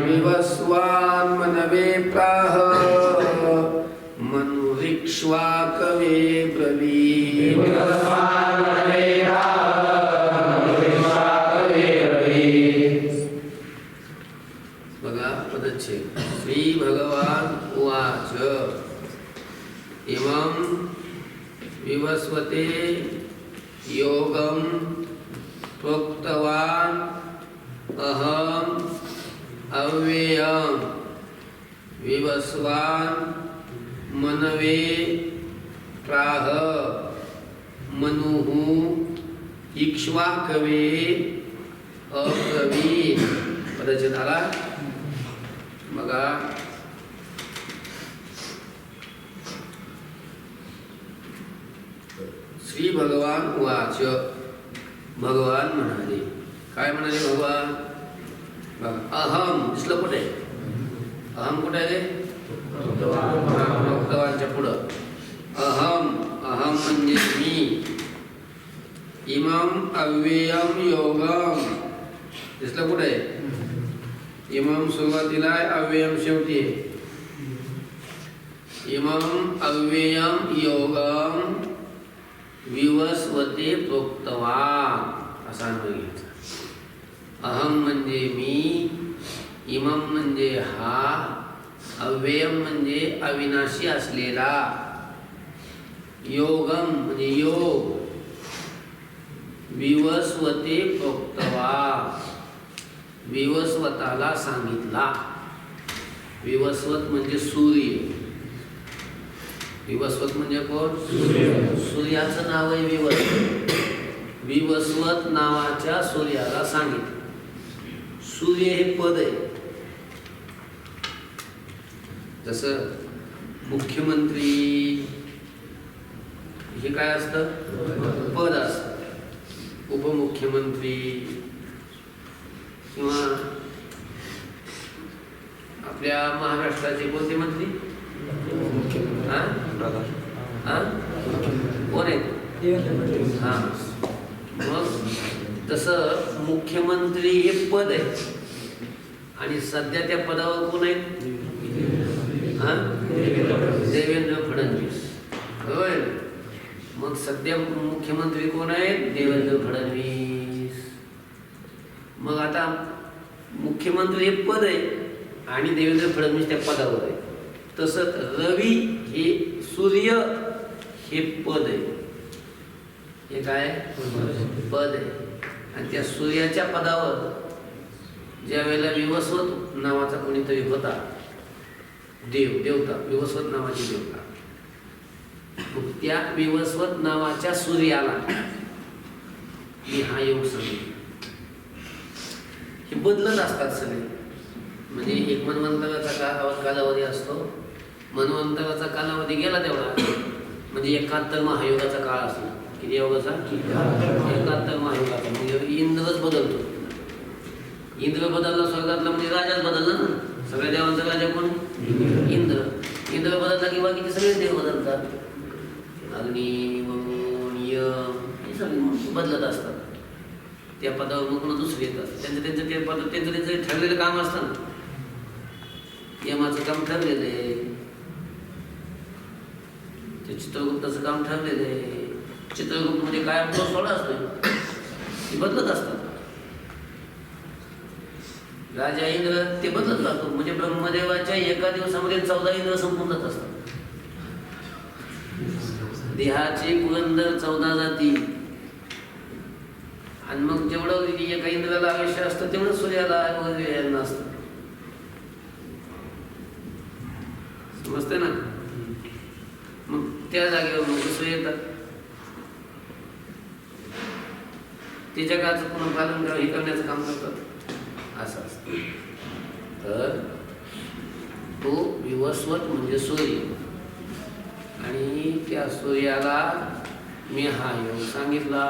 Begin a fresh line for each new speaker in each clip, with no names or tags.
विवस्वान् मनवे प्राह मनुरिक्ष्वा कवे ब्रवीत् बघा पदच्छेद. श्री भगवान उवाच इमं विवस्वते योगं प्रोक्तवान् अहम् अव्ययं विवस्वान् मनवे प्राह मनुः इक्ष्वाकवे अब्रवीत्. पदच्छेद आला. बघा श्री भगवान उवाच. भगवान म्हणाले. काय म्हणाले भगवान? बघा अहम दिसलं कुठे? अहम कुठे आहे? प्रोक्तवानच्या पुढं अहम. अहम म्हणजे मी. इमं अव्ययम योगम दिसलं कुठे? इमं सुरुवातीला आहे, अव्ययम शेवटी आहे. इमं अव्ययम योगम विवस्वते प्रोक्तवान् असा अन्वय घ्यायचा. अहम म्हणजे मी, इमम म्हणजे हा, अव्ययम म्हणजे अविनाशी असलेला, योगम म्हणजे योग, विवस्वते प्रोक्तवान् विवस्वताला सांगितला. विवस्वत म्हणजे सूर्य. विवस्वत म्हणजे कोण? सूर्याचं नाव आहे विवस्वत. विवस्वत नावाच्या सूर्याला सांगितलं. सूर्य हे पद आहे. जसं मुख्यमंत्री हे काय असतं? पद असतं. उपमुख्यमंत्री किंवा आपल्या महाराष्ट्राचे कोणते मंत्री? कोण आहेत? हा. मग तसं मुख्यमंत्री हे पद आहे आणि सध्या त्या पदावर कोण आहेत? देवेंद्र फडणवीस. होय. मग सध्या मुख्यमंत्री कोण आहेत? देवेंद्र फडणवीस. मग आता मुख्यमंत्री हे पद आहे आणि देवेंद्र फडणवीस त्या पदावर आहे. तसंच रवी हे सूर्य हे पद आहे. हे काय पद आहे. आणि त्या सूर्याच्या पदावर ज्या वेळेला विवस्वत नावाचा कोणीतरी होता, देवता, विवस्वत नावाची देवता, मग त्या विवस्वत नावाच्या सूर्याला मी हा योग सांगितला. हे बदलत असतात सगळे. म्हणजे एक मन्वंतराचा कालावधी असतो. मन्वंतराचा कालावधी गेला तेवढा म्हणजे 71 महायुगाचा काळ असतो. किती योगाचा? 71 महायुगाचा. म्हणजे इंद्रच बदलतो. इंद्र बदलला स्वर्गातला म्हणजे राजाच बदलला ना. सगळ्या देवांचा राजा कोण? इंद्र. इंद्र बदलला की बाकीचे सगळे देव बदलतात. अग्नी, वरुण, यम हे सगळे बदलत असतात. त्या पदावर मग पुन्हा दुसरे येतात. त्यांचं ते पद त्यांचं ठरलेलं काम असतं ना. यमाचं काम ठरलेलं आहे, ते चित्रगुप्ताचं काम ठरलेलं आहे. चित्रगुप्त म्हणजे काय तो सोडा असतो, ते बदलत असतात. राजा इंद्र ते बदलत राहतो. म्हणजे ब्रह्मदेवाच्या एका दिवसामध्ये 14 इंद्र संपून जात असतात. देहाचे पुरंदर 14 जाती. आणि मग जेवढं एका इंद्राला आयुष्य असतं तेवढं सूर्याला वगैरे नसतं. समजते ना. मग त्या जागेवर मग कसं येतात ते जगाचं पुन्हा पालन हे करण्याचं काम करतात. असं असतं. तर तो विवस्वत म्हणजे सूर्य आणि त्या सूर्याला मी हा योग सांगितला.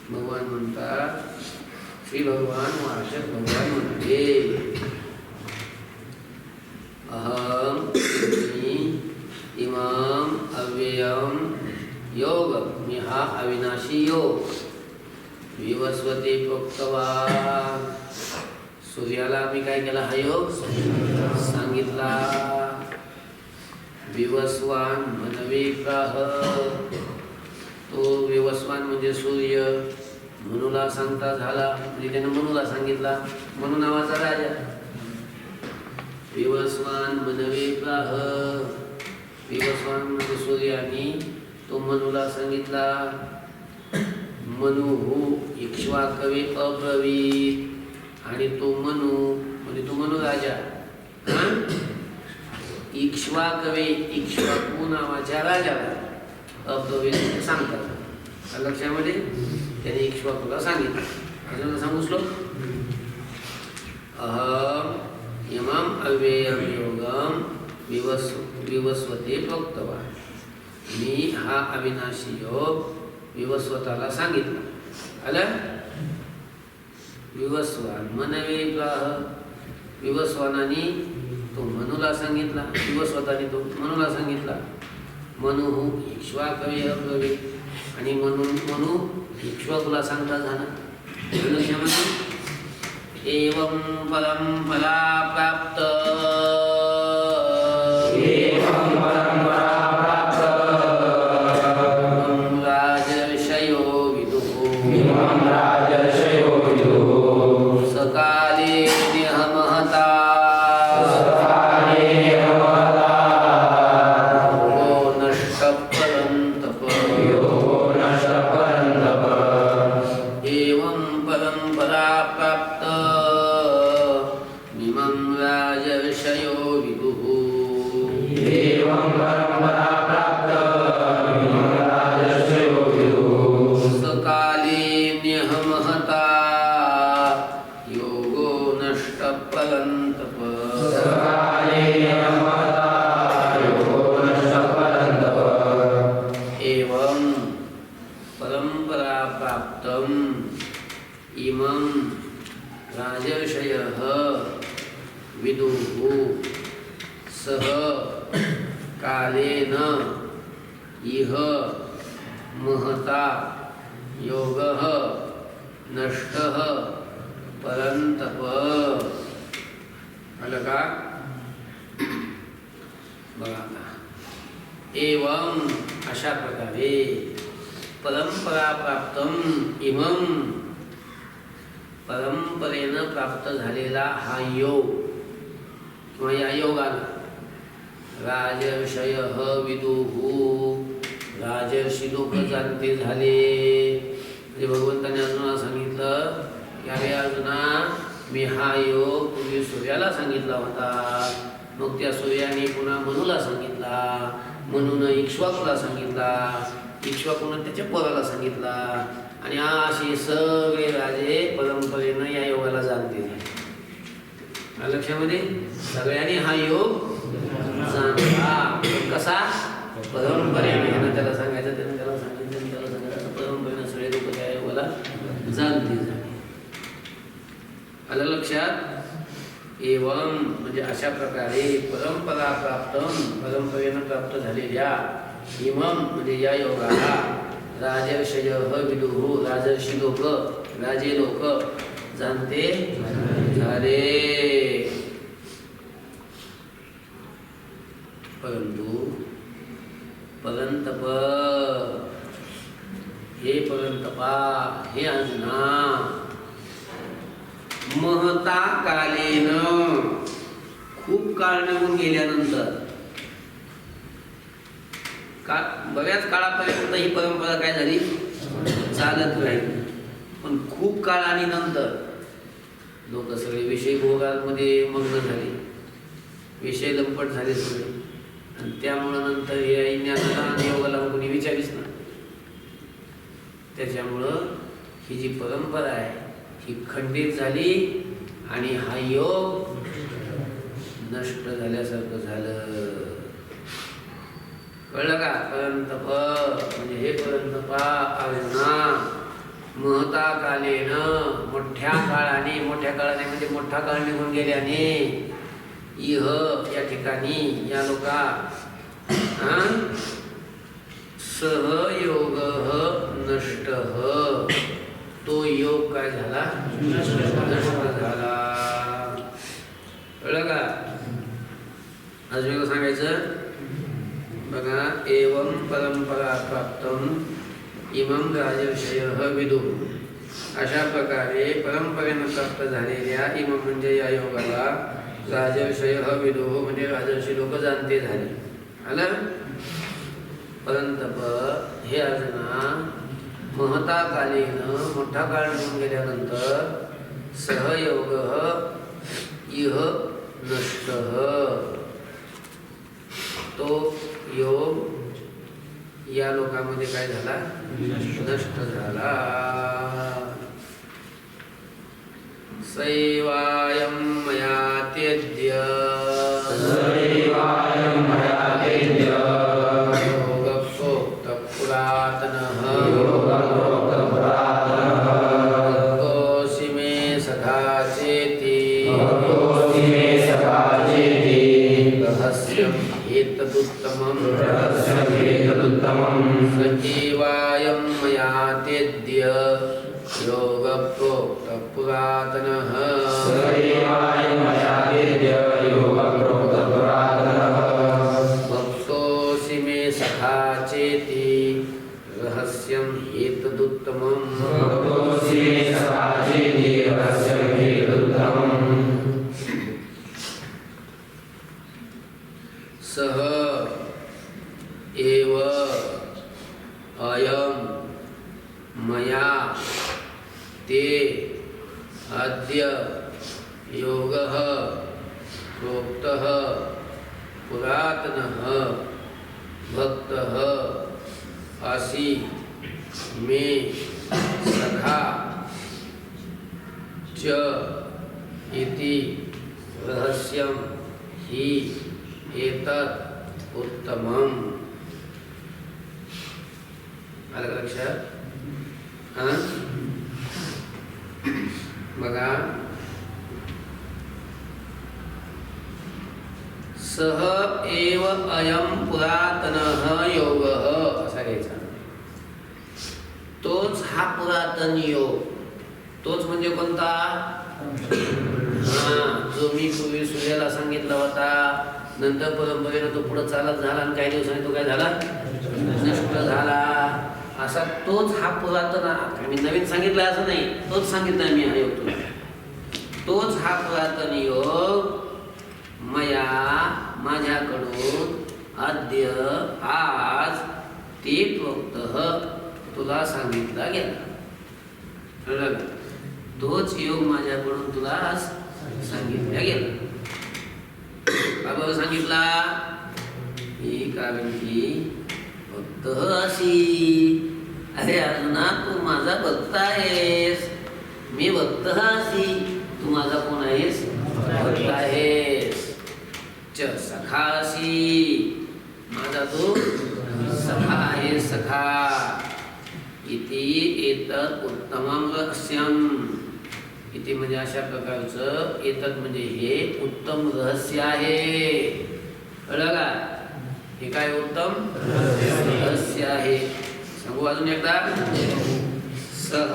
भगवान म्हणतात, श्री भगवान वाचक भगवान म्हणते अहम इमं अव्ययम योग मी हा अविनाशी योग विवस्वते प्रोक्तवान सूर्याला मी काय केला हा योग सांगितला. विवस्वान मनवे प्राह तो विवस्वान म्हणजे सूर्य मनुला सांगता झाला म्हणजे त्यानं मनुला सांगितला. मनु नावाचा राजा विवस्वान मनवे प्राह विवस्वान म्हणजे सूर्याने तो मनुला सांगितला. मनु इक्ष्वाकवे अब्रवीत आणि तो मनु म्हणजे तो मनु राजा इक्ष्वाकवे इक्ष्वाकू नावाच्या राजाला अब्रवीत सांगतात. लक्षामध्ये त्याने इक्ष्वाकूला सांगितलं. अजून सांगू श्लोक अहम इमं अव्ययं योगं विवस्वते प्रोक्तवान मी हा अविनाशी योग विवस्वताला सांगितला. आलं विवस्वान मनवे प्राह विवस्वानाने तो मनुला सांगितला. विवस्वताने तो मनुला सांगितला. मनु इक्ष्वाकवे अब्रवीत आणि मनु इक्ष्वाकुला सांगता झाला. एवं परंपरा प्राप्त अशा प्रकारे परंपरा प्राप्तम इमं परंपरेनं प्राप्त झालेला हा योग किंवा या योगाला राजर्षय विदुहु राजर्षी लोक जाणते झाले. म्हणजे भगवंताने अर्जुनाला सांगितलं की अरे अर्जुना मी हा योग पूर्वी सूर्याला सांगितला होता. मग त्या सूर्याने पुन्हा मनुला सांगितला. मनुनं इक्ष्वाकुला सांगितला. इक्ष्वाकुनं त्याच्या पोराला सांगितला. आणि असे सगळे राजे परंपरेनं या योगाला जाणते झाले. लक्षामध्ये सगळ्यांनी हा योग जाणला. कसा परंपरेने त्याला सांगायचं त्यानं त्याला सांगितलं त्याला सांगायचं परंपरेनं सगळे लोक त्या योगाला जाणते झाले. आलं लक्षात. एवं म्हणजे अशा प्रकारे परंपरा प्राप्त परंपरेनं प्राप्त झालेल्या इमं म्हणजे या योगाला राजर्षय विदुहु राजर्षी लोक राजे लोक जाणते झाले. परंतु परंतप हे परंतपा हे अर्जुना महता कालेन खूप काळ निघून गेल्यानंतर बऱ्याच काळापर्यंत ही परंपरा काय झाली चालत राहील. पण खूप काळाने नंतर लोक सगळे विषय भोगांमध्ये मग्न झाले. विषय लंपट झाले सगळे. आणि त्यामुळं नंतर हे ज्ञानाला आणि योगाला कोणी विचारीच ना. त्याच्यामुळं ही जी परंपरा आहे ही खंडित झाली आणि हा योग नष्ट झाल्यासारखं झालं. कळलं का. परंतप म्हणजे हे परंतपा अर्जुना महता कालेन मोठ्या काळाने म्हणजे मोठा काळ निघून गेल्याने इह या ठिकाणी या लोका सहयोग नष्ट, तो योग काय झाला? नष्ट झाला. कळलं का? अजून वेगळं सांगायचं बघा. एवं परंपरा प्राप्तम इमं राजर्षयः विदुः. अशा प्रकारे परंपरेनं प्राप्त झालेल्या इमं म्हणजे या योगाला राजर्षयः विदुः म्हणजे राजर्षी लोक जाणते झाले. आलं? परंतप हे अर्जुना महता कालीन मोठा काळ निघून गेल्यानंतर सहयोग इह नष्ट, तो योग या लोकांमध्ये काय झाला? नष्ट झाला. सैवायं मया त्यज्य योगप्रोक्तः पुरातनः भक्तोऽसि मे सखा चेति रहस्यम् एतदुत्तमम् सजीवायं मया त्यज्य योगप्रोक्तः पुरातनः भक्तोऽसि मे सखा चेति रहस्यम् एतदुत्तमम् सह एव अयं मया ते अद्य योगः प्रोक्तः पुरातनः भक्तः असि मे सखा च इति रहस्यं हि एतत् उत्तमम्. आलं का लक्षात? बघा. सह एव अयं पुरातनः योगः असा घ्यायचा. तोच हा पुरातन योग. तोच म्हणजे कोणता? जो मी पूर्वी सूर्याला सांगितला होता, नंतर परंपरेनं तो पुढे चालत झाला आणि काही दिवसांनी तो काय झाला? नष्ट झाला. असा तोच हा पुरातन. आम्ही नवीन सांगितलं असं नाही, तोच सांगितलं मी हा योग तुला. तोच हा पुरातन योग मया माझ्याकडून अद्य आज ते प्रोक्तः तुला सांगितला गेला. तोच योग माझ्याकडून तुला आज सांगितला गेला. बाबा सांगितला ही कारण की भक्त असी. अरे अर्जुना तू माझा भक्त आहेस. मी भक्त असी, तू माझा कोण आहेस? भक्त आहेस. च सखा असी, माझा तू सखा आहेस. सखा इति एतत् उत्तमं रहस्यम्. इति म्हणजे अशा प्रकारचं. एतत् म्हणजे हे उत्तम रहस्य आहे. कळलं का? हे काय उत्तम रहस्य आहे? सांगू अजून एकदा. सह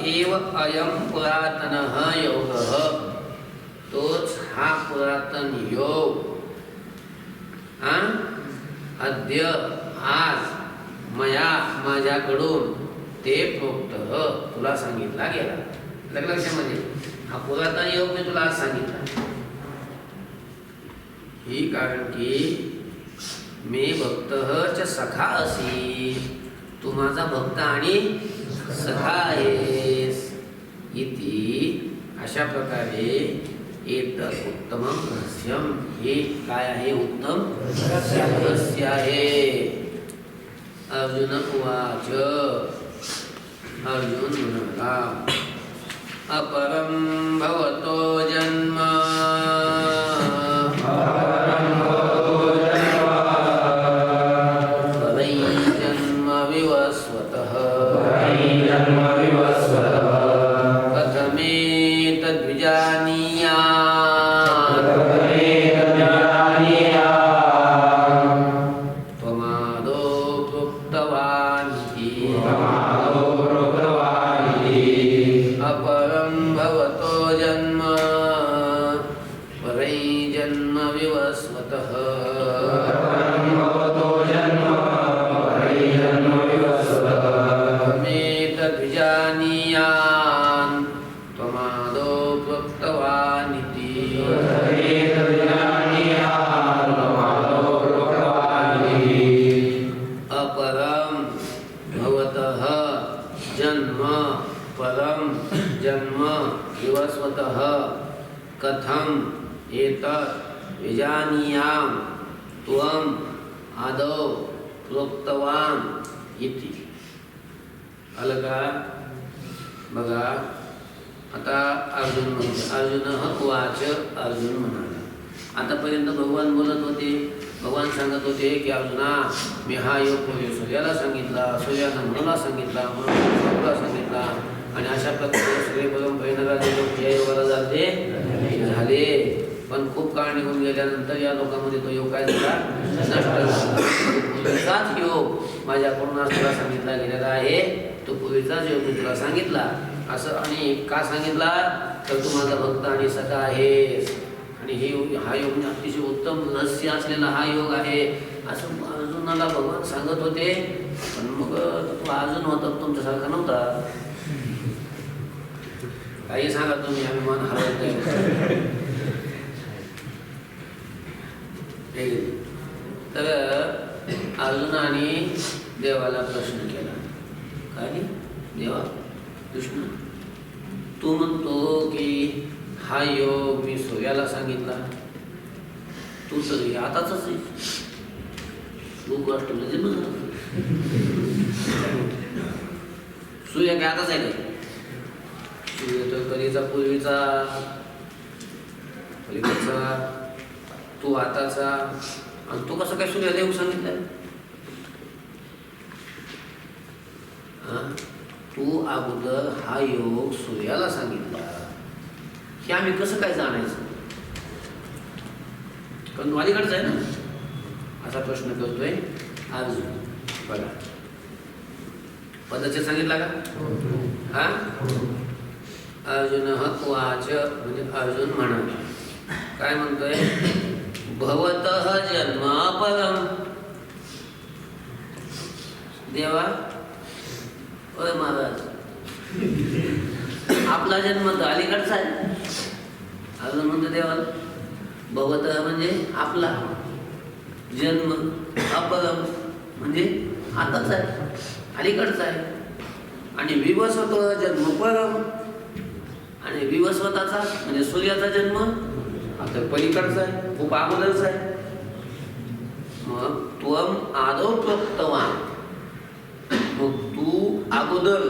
एव अयं पुरातनः योगः. तोच हा पुरातन योग अद्य आज मया माझ्याकडून ते प्रोक्तः तुला सांगितला गेला. लक्षामध्ये हा पुरातन योग मी तुला आज सांगितला. ही कारण की मे भक्तः च सखा असी, तू माझा भक्त आणि सखा आहेस. इति अशा प्रकारे एतत् उत्तमं रहस्यं. हे काय आहे? उत्तम रहस्य आहे. अर्जुन उवाच. अर्जुन म्हणाला अपरं भवतो जन्म जन्म विवस्वतः त्वमादो प्रोक्तवान् विजानीयान् त्वमादौ प्रोक्तवानिति। अपरं भवतः जन्म परं जन्म विवस्वतः कथम् एतत् विजानीयां त्वम् आदौ प्रोक्तवान् इति। आलं का? बघा आता अर्जुन म्हणतो, अर्जुनः उवाच, अर्जुन म्हणाला. आतापर्यंत भगवान बोलत होते, भगवान सांगत होते की अर्जुना मी हा योग पूर्वी सूर्याला सांगितला, सूर्यानं मनुला सांगितला, मनुला सांगितला आणि अशा प्रकारे सगळे परंपरेनं लोक या योगाला जाते झाले. पण खूप काळ निघून गेल्यानंतर या लोकांमध्ये तो योग काय झाला? नष्ट झाला. पूर्वीचाच योग माझ्याकडून आज तुला सांगितला गेलेला आहे, तो पूर्वीचाच योग मी तुला सांगितला असं. आणि का सांगितला? तर तू माझा भक्त आणि सखा आहेस आणि हा योग अतिशय उत्तम रहस्य असलेला हा योग आहे असं अर्जुनाला भगवान सांगत होते. पण मग तो अर्जुन होता, तुमच्यासारखा नव्हता. काही सांगा तुम्ही, आम्ही मन हरवत नाही. तर अर्जुनाने देवाला प्रश्न केला, काय देवा कृष्ण, तू म्हणतो की हा योग मी सूर्याला सांगितला, तू तर आताच आहे, तू गोष्ट म्हणजे सूर्य काय आताच आहे का? सूर्य तर कधीचा पूर्वीचा, पलीकडचा, तू आताचा. आणि तू कसं काय सूर्याला येऊ सांगितलं? तू अगोदर हा योग सूर्याला सांगितला, हे आम्ही कसं काय जाणायचं? कारण वालीकडचं आहे ना, असा प्रश्न करतोय अर्जुन. बघा पदच्छेद सांगितला का? हा अर्जुन उवाच म्हणजे अर्जुन म्हणाला, काय म्हणतोय? भवतः जन्म परम. देवा ओय महाराज, आपला जन्म तर अलीकडचा आहे. अजून म्हणतो देवाला भवतः म्हणजे आपला जन्म, अपरम म्हणजे आताच आहे, अलीकडचा आहे. आणि विवस्वत जन्म परम, आणि विवस्वताचा म्हणजे सूर्याचा जन्म आता पलीकडचा आहे, खूप अगोदरचा आहे. मग त्वम आदौ प्रोक्तवान, मग तू अगोदर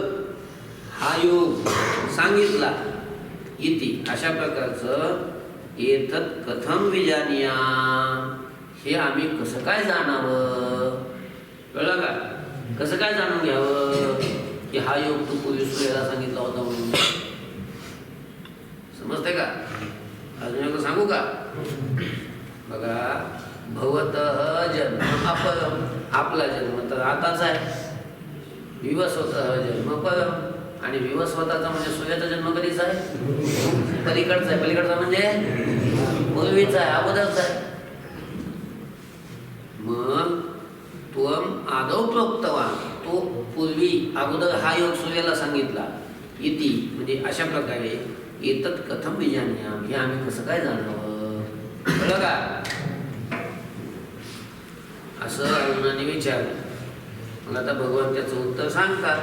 हा योग सांगितला इति. अशा प्रकारचं एतत् कथम विजानीया, हे आम्ही कसं काय जाणावं? कळलं का? कसं काय जाणून घ्यावं की हा योग तू पूर्वी सूर्याला सांगितला होता म्हणून? समजते का? अजून एक सांगू का? बघा भवतः जन्म अपरम, आपला जन्म तर आताच आहे. विवस्वतः जन्म परम, आणि विवस्वताचा म्हणजे सूर्याचा जन्म कधीचा आहे? पलीकडचा आहे. पलीकडचा म्हणजे पूर्वीचा आहे, अगोदरचा आहे. मग त्वम आदौ प्रोक्तवान, तो पूर्वी अगोदर हा योग सूर्याला सांगितला इति म्हणजे अशा प्रकारे एतत् कथम विजानीया, हे आम्ही कसं काय जाणावं? कळलं का? असं अर्जुनाने विचारलं. मग आता भगवान त्याचं उत्तर सांगतात.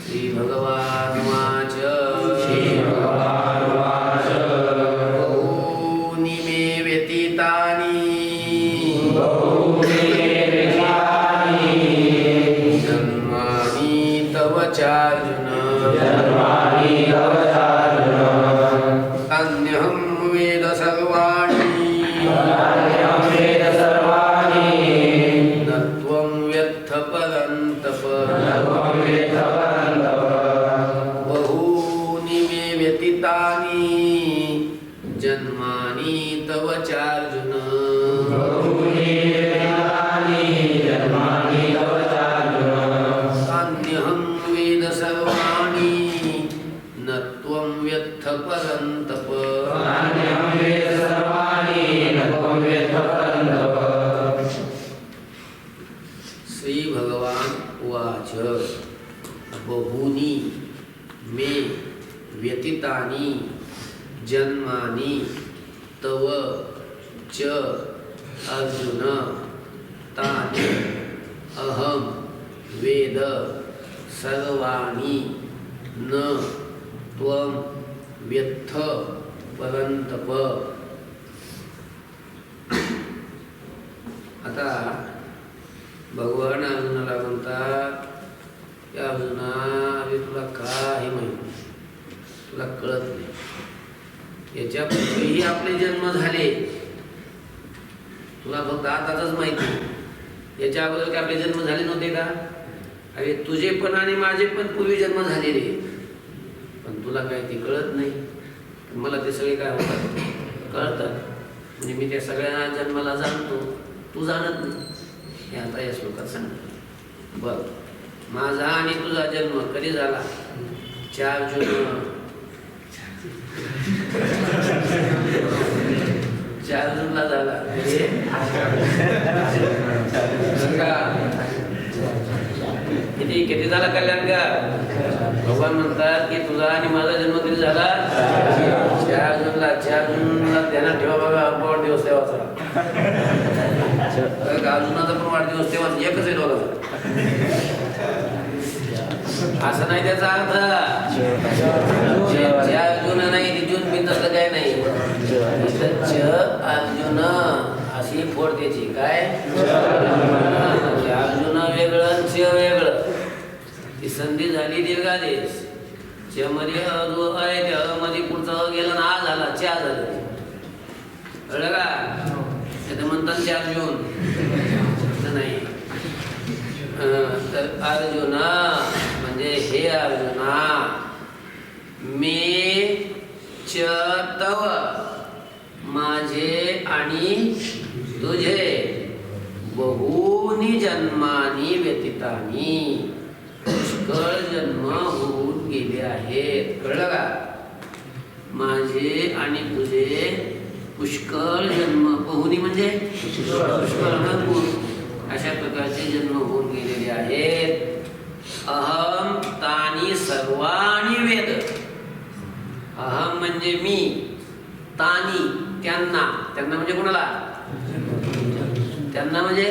श्री भगवान वाच, बहूनि मे व्यतीतानि जन्मानि तव चार्जुन, अन्यहं वेद सर्वाणि न त्वं व्यत्थ परन्तप. बहूनि मे व्यतीतानि जन्मानि तव चार्जुन, अन्यहं वेद सर्वाणि न त्वं व्यत्थ परन्तप. श्री भगवान उवाच, बहूनि बहूनी मे व्यतीतानि जन्मानि तव च अर्जुन तानि अहम वेद सर्वाणि न त्वं व्यथ परंतप. आता भगवान अर्जुनाला म्हणतात की अर्जुना, अरे तुला काही माहिती, तुला कळत नाही. याच्यापूर्वीही आपले जन्म झाले, तुला फक्त आताच माहिती. याच्या अगोदर काय आपले जन्म झाले नव्हते का? अरे तुझे पण आणि माझे पण पूर्वी जन्म झालेले, पण तुला काय ते कळत नाही. मला ते सगळे काय होतात कळतात, म्हणजे मी त्या सगळ्या जन्माला जाणतो, तू जाणत नाही. हे आता या श्लोकात सांगतो. बघ, माझा आणि तुझा जन्म कधी झाला? 4 जून 4 जूनला झाला. किती झाला कल्याण का? भगवान म्हणतात की तुझा आणि माझा जन्म कधी झाला? 4 जूनला. 4 जूनला ध्यानात ठेवा बघा, वाढदिवस तेव्हाचा. अर्जुनाचा पण वाढदिवस तेव्हाच एकच आहे दोघांचा. असं नाही त्याचा अर्थ. 4 जून नाही, जून बिन तसलं काय नाही. अर्जुन अशी फोड त्याची काय? अर्जुन वेगळं, च वेगळं. ती संधी झाली दीर्घादेश. च मध्ये जो आहे त्या मध्ये पुढचा गेला ना, आ झाला, च्या झालं. कळलं का? ते म्हणतात 4 जून नाही. तर अर्जुना म्हणजे हे अर्जुना, मे च तव, माझे आणि तुझे, बहूनी जन्मानी व्यतीतानी, पुष्कळ जन्म होऊन गेले आहेत. कळलं का? माझे आणि तुझे पुष्कळ जन्म, बहुनी म्हणजे पुष्कळ भरपूर, अशा प्रकारचे जन्म होऊन गेलेले आहेत. अहम तानी सर्वाणी वेद. अहम म्हणजे मी, तानी त्यांना, त्यांना म्हणजे कोणाला? त्यांना म्हणजे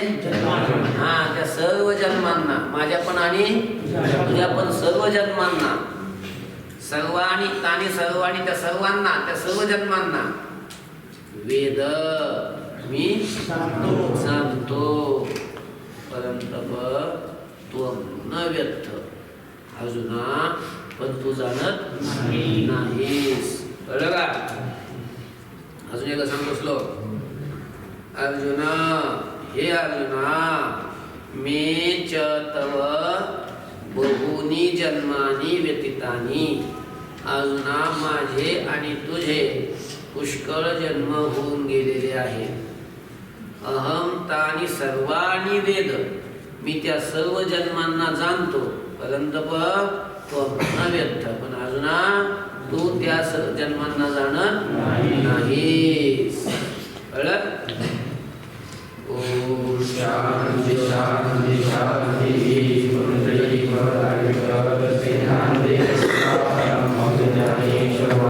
हा, त्या सर्व जन्मांना, माझ्या पण आणि तुझ्या पण सर्व जन्मांना. सर्वाणी तानी सर्वाणी, त्या सर्वांना, त्या सर्व जन्मांना. वेद मी सांगतो, परंतप त्वं न व्यथ. अर्जुना, पण तू जाणत नाहीस. कळलं का? अजून एकदा सांगतो श्लोक. अर्जुना, हे अर्जुना, मे च तव बहूनी जन्मानी व्यतीतानी. अर्जुना, माझे आणि तुझे पुष्कळ जन्म होऊन गेलेले आहेत. अहम तानी सर्वाणी वेद, मी त्या सर्व जन्मांना जाणतो, परंतप त्वं न व्यथ. पण अर्जुना, तू त्या जन्मांना जाणत नाहीस. कळलं? ओम शांती शांती शांती.